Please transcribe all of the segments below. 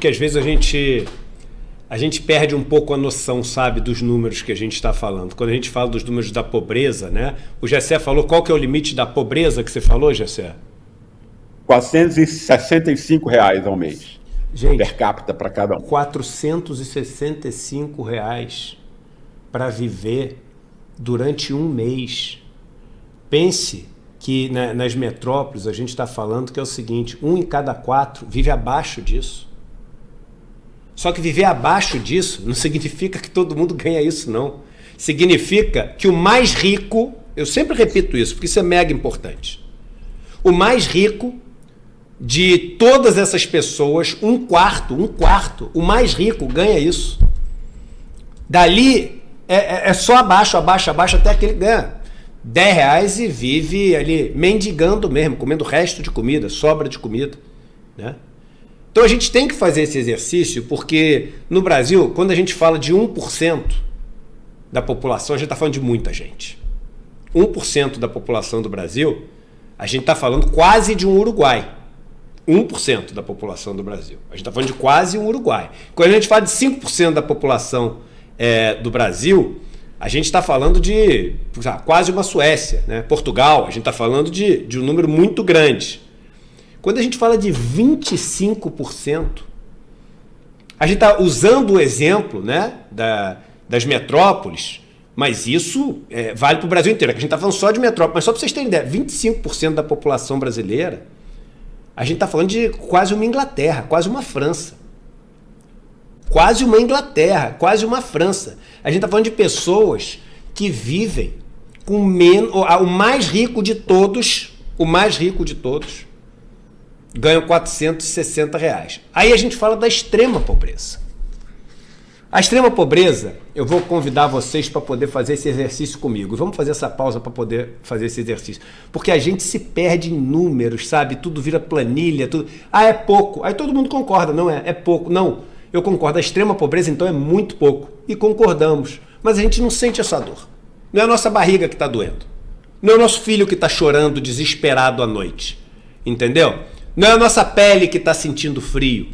Que às vezes a gente perde um pouco a noção, sabe, dos números que a gente está falando. Quando a gente fala dos números da pobreza, né? O Gessé falou, qual que é o limite da pobreza que você falou, Gessé? R$ 465 ao mês. Gente, per capita para cada um. R$ 465 para viver durante um mês. Pense que nas metrópoles a gente está falando que é o seguinte, 1 em cada 4 vive abaixo disso. Só que viver abaixo disso não significa que todo mundo ganha isso, não. Significa que o mais rico, eu sempre repito isso, porque isso é mega importante. O mais rico de todas essas pessoas, um quarto, o mais rico ganha isso. Dali é só abaixo, até que ele ganha R$10 e vive ali mendigando mesmo, comendo resto de comida, sobra de comida, né? Então a gente tem que fazer esse exercício porque no Brasil, quando a gente fala de 1% da população, a gente está falando de muita gente. 1% da população do Brasil, a gente está falando quase de um Uruguai. 1% da população do Brasil. A gente está falando de quase um Uruguai. Quando a gente fala de 5% da população do Brasil, a gente está falando de quase uma Suécia, né? Portugal, a gente está falando de um número muito grande. Quando a gente fala de 25%, a gente está usando o exemplo, né, das metrópoles, mas isso vale para o Brasil inteiro. A gente está falando só de metrópole, mas só para vocês terem ideia, 25% da população brasileira, a gente está falando de quase uma Inglaterra, quase uma França. Quase uma Inglaterra, quase uma França. A gente está falando de pessoas que vivem com menos... O mais rico de todos, ganham R$460. Aí a gente fala da extrema pobreza. A extrema pobreza, eu vou convidar vocês para poder fazer esse exercício comigo. Vamos fazer essa pausa para poder fazer esse exercício. Porque a gente se perde em números, sabe? Tudo vira planilha, tudo. É pouco. Aí todo mundo concorda, não é? É pouco. Não, eu concordo. A extrema pobreza, então, é muito pouco. E concordamos. Mas a gente não sente essa dor. Não é a nossa barriga que está doendo. Não é o nosso filho que está chorando desesperado à noite. Entendeu? Não é a nossa pele que está sentindo frio.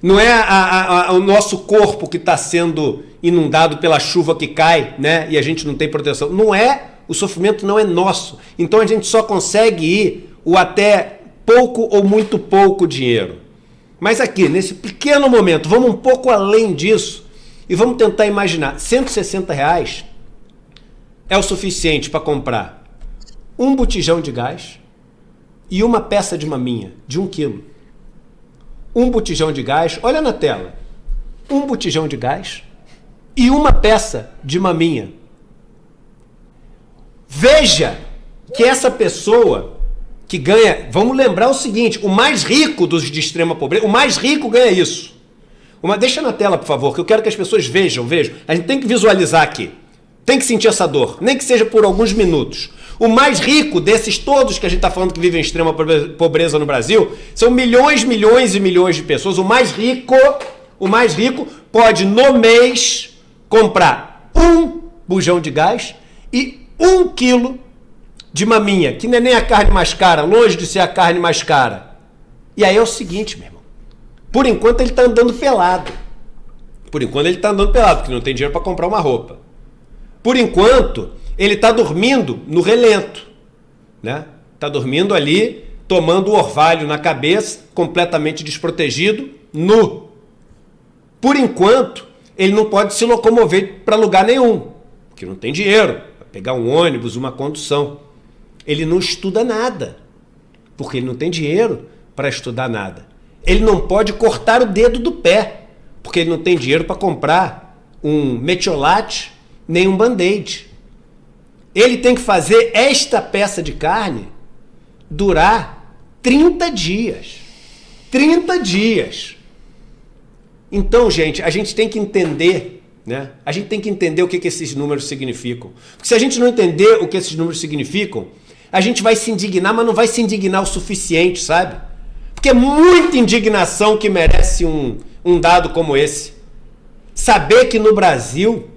Não é o nosso corpo que está sendo inundado pela chuva que cai, né? E a gente não tem proteção. Não é, o sofrimento não é nosso. Então a gente só consegue ir o até pouco ou muito pouco dinheiro. Mas aqui, nesse pequeno momento, vamos um pouco além disso e vamos tentar imaginar. R$160 é o suficiente para comprar um botijão de gás e uma peça de maminha de 1 quilo. Um botijão de gás, olha na tela, um botijão de gás e uma peça de maminha. Veja que essa pessoa que ganha, vamos lembrar o seguinte, o mais rico dos de extrema pobreza, o mais rico ganha isso. Deixa na tela, por favor, que eu quero que as pessoas vejam. A gente tem que visualizar aqui, tem que sentir essa dor, nem que seja por alguns minutos. O mais rico desses todos que a gente está falando que vivem em extrema pobreza no Brasil, são milhões e milhões de pessoas. O mais rico pode, no mês, comprar um bujão de gás e 1 quilo de maminha, que não é nem a carne mais cara, longe de ser a carne mais cara. E aí é o seguinte, meu irmão, por enquanto ele está andando pelado. Porque não tem dinheiro para comprar uma roupa. Por enquanto, ele está dormindo no relento, né? Está dormindo ali, tomando o orvalho na cabeça, completamente desprotegido, nu. Por enquanto, ele não pode se locomover para lugar nenhum, porque não tem dinheiro para pegar um ônibus, uma condução. Ele não estuda nada, porque ele não tem dinheiro para estudar nada. Ele não pode cortar o dedo do pé, porque ele não tem dinheiro para comprar um metiolate nem um band-aid. Ele tem que fazer esta peça de carne durar 30 dias. 30 dias. Então, gente, a gente tem que entender, né? A gente tem que entender o que esses números significam. Porque se a gente não entender o que esses números significam, a gente vai se indignar, mas não vai se indignar o suficiente, sabe? Porque é muita indignação que merece um dado como esse. Saber que no Brasil,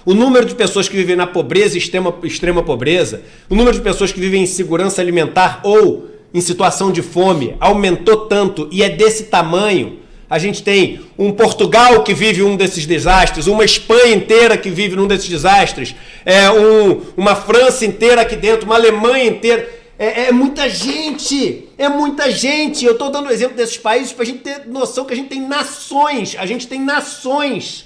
o número de pessoas que vivem na pobreza e extrema pobreza, o número de pessoas que vivem em insegurança alimentar ou em situação de fome aumentou tanto e é desse tamanho. A gente tem um Portugal que vive um desses desastres, uma Espanha inteira que vive num desses desastres, uma França inteira aqui dentro, uma Alemanha inteira. É muita gente, é muita gente. Eu estou dando o exemplo desses países para a gente ter noção que a gente tem nações,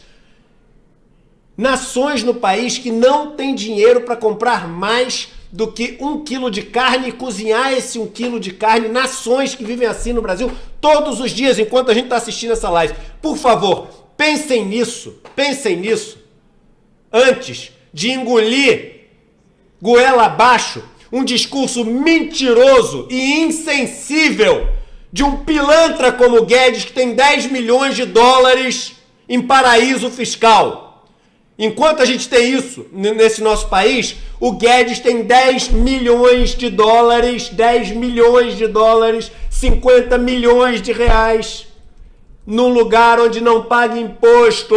nações no país que não tem dinheiro para comprar mais do que 1 quilo de carne e cozinhar esse 1 quilo de carne. Nações que vivem assim no Brasil todos os dias enquanto a gente está assistindo essa live. Por favor, pensem nisso antes de engolir goela abaixo um discurso mentiroso e insensível de um pilantra como o Guedes, que tem 10 milhões de dólares em paraíso fiscal. Enquanto a gente tem isso nesse nosso país, o Guedes tem 10 milhões de dólares, 50 milhões de reais, num lugar onde não paga imposto,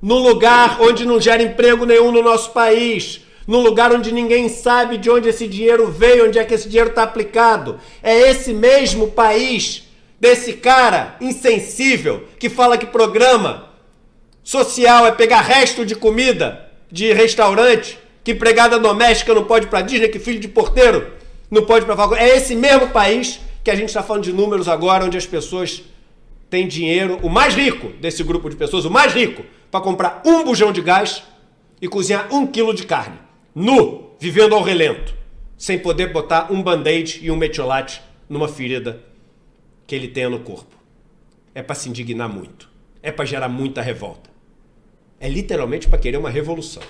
num lugar onde não gera emprego nenhum no nosso país, num lugar onde ninguém sabe de onde esse dinheiro veio, onde é que esse dinheiro está aplicado. É esse mesmo país desse cara insensível que fala que programa social é pegar resto de comida de restaurante, que empregada doméstica não pode ir para Disney, que filho de porteiro não pode ir para faculdade. É esse mesmo país que a gente está falando de números agora, onde as pessoas têm dinheiro, o mais rico desse grupo de pessoas, o mais rico, para comprar um bujão de gás e cozinhar 1 quilo de carne, nu, vivendo ao relento, sem poder botar um band-aid e um metiolate numa ferida que ele tenha no corpo. É para se indignar muito. É para gerar muita revolta. É literalmente para querer uma revolução.